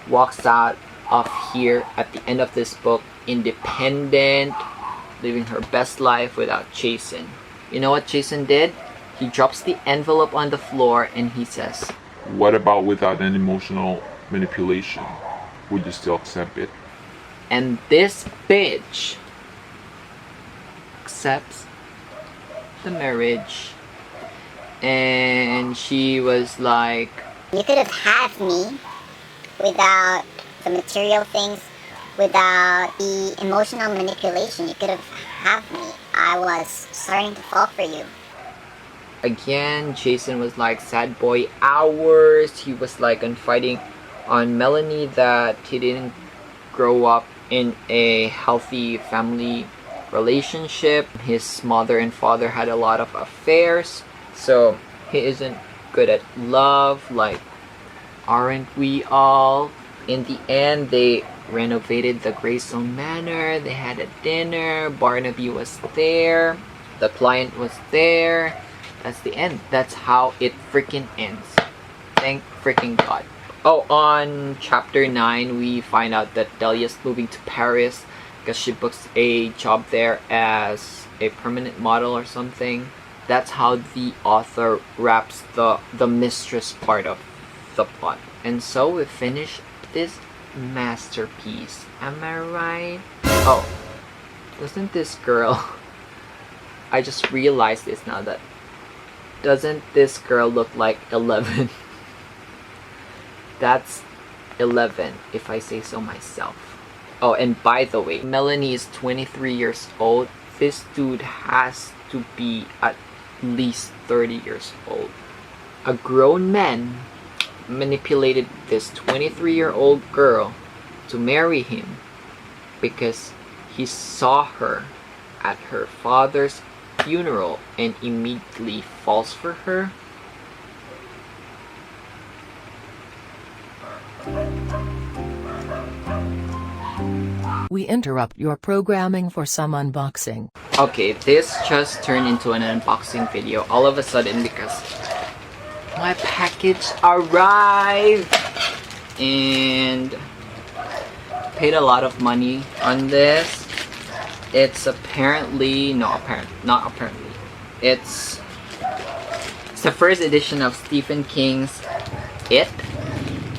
walks out of here at the end of this book independent, living her best life without Jason. You know what Jason did? He drops the envelope on the floor and he says, What about without an emotional manipulation? Would you still accept it? and this bitch accepts the marriage. And she was like, You could have had me without the material things, without the emotional manipulation. You could have had me. I was starting to fall for you. again, Jason was like, sad boy hours. He was like confiding on Melanie that he didn't grow up in a healthy family relationship. His mother and father had a lot of affairs, so he isn't good at love. Like, aren't we all? In the end, they renovated the Greystone Manor. They had a dinner. Barnaby was there. The client was there. That's the end. That's how it freaking ends. Thank freaking God. Oh, on chapter 9, we find out that Delia's moving to Paris. because she books a job there as a permanent model or something. That's how the author wraps the mistress part of the plot. And so we finish this masterpiece. Am I right? Oh, doesn't this girl... I just realized this now, that doesn't this girl look like 11? That's 11, if I say so myself. Oh, and by the way, Melanie is 23 years old. This dude has to be at least 30 years old. A grown man manipulated this 23-year-old girl to marry him because he saw her at her father's funeral and immediately falls for her. We interrupt your programming for some unboxing. Okay, this just turned into an unboxing video all of a sudden because my package arrived and paid a lot of money on this. It's apparently, not apparently, it's the first edition of Stephen King's It,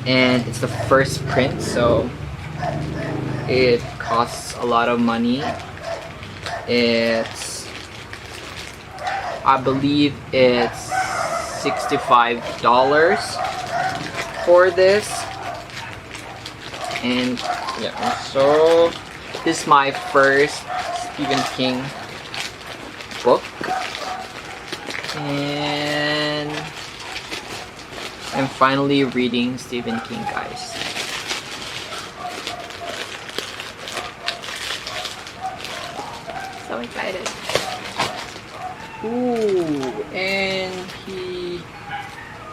and it's the first print, so it costs a lot of money. It's, I believe it's $65 for this. And yeah, so this is my first Stephen King book, and I'm finally reading Stephen King, guys. So excited. Ooh, and he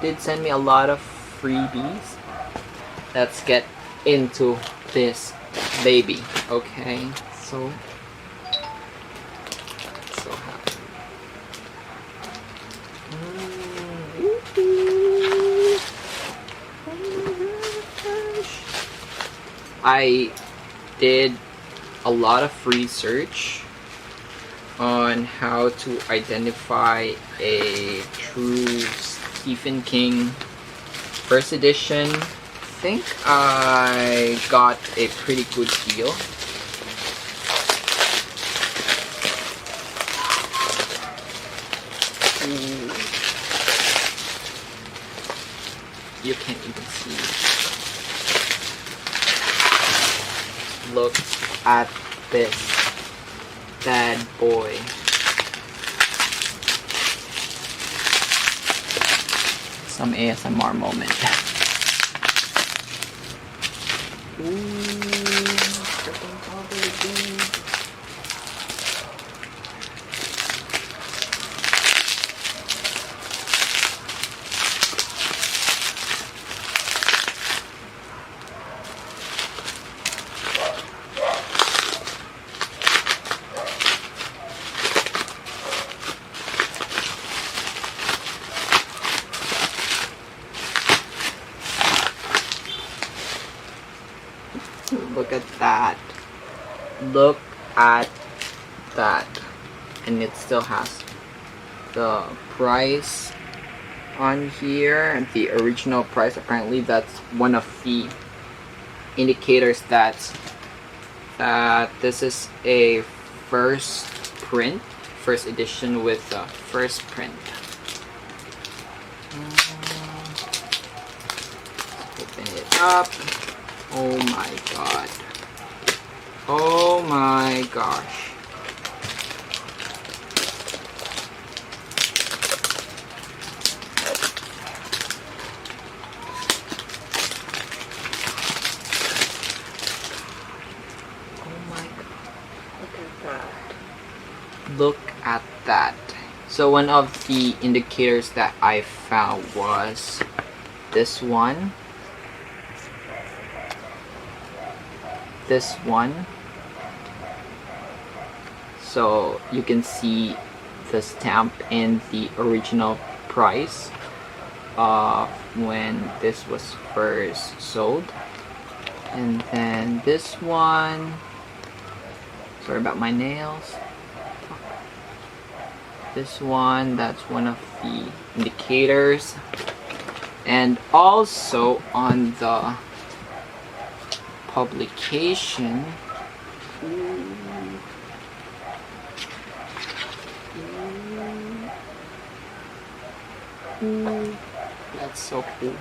did send me a lot of freebies. Let's get into this baby. Okay, so happy. I did a lot of research on how to identify a true Stephen King first edition. I think I got a pretty good deal. You can't even see. Look at this bad boy. Some ASMR moment. Look at that. Look at that. And it still has the price on here, and the original price. Apparently that's one of the indicators that this is a first edition with the first print. Open it up. Oh my god. Oh my gosh. Look at that. So one of the indicators that I found was this one. This one. So you can see the stamp and the original price of when this was first sold. And then this one, Sorry about my nails. This one, that's one of the indicators. And also on the publication, that's so cool.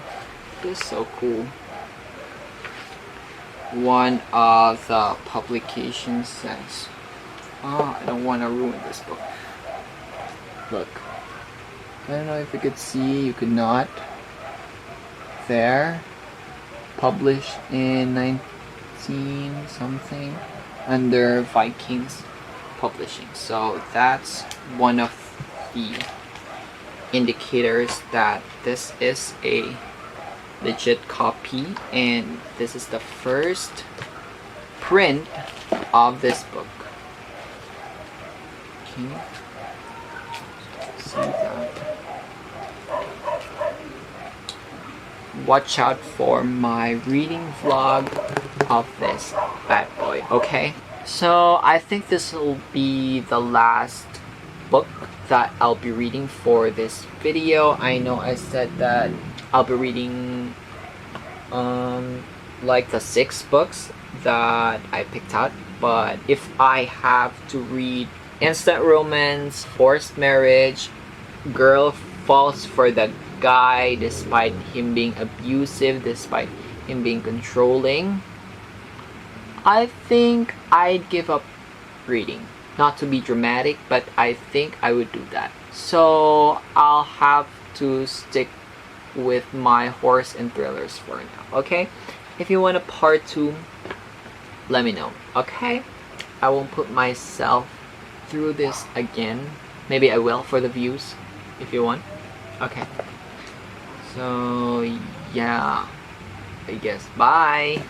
This is so cool. One of the publications says, oh, I don't want to ruin this book. Look, I don't know if you could see, you could not. There, published in 19 something under Vikings Publishing. So that's one of the indicators that this is a legit copy, and this is the first print of this book. Can you see that? Watch out for my reading vlog of this bad boy, okay? So I think this will be the last book that I'll be reading for this video. I know I said that I'll be reading like the 6 books that I picked out, but if I have to read instant romance, forced marriage, girl falls for the guy despite him being abusive, despite him being controlling, I think I'd give up reading. Not to be dramatic, but I think I would do that. So I'll have to stick with my horrors and thrillers for now, okay? If you want a part 2, let me know, okay? I won't put myself through this again. Maybe I will for the views, if you want. Okay. So, yeah. I guess, bye!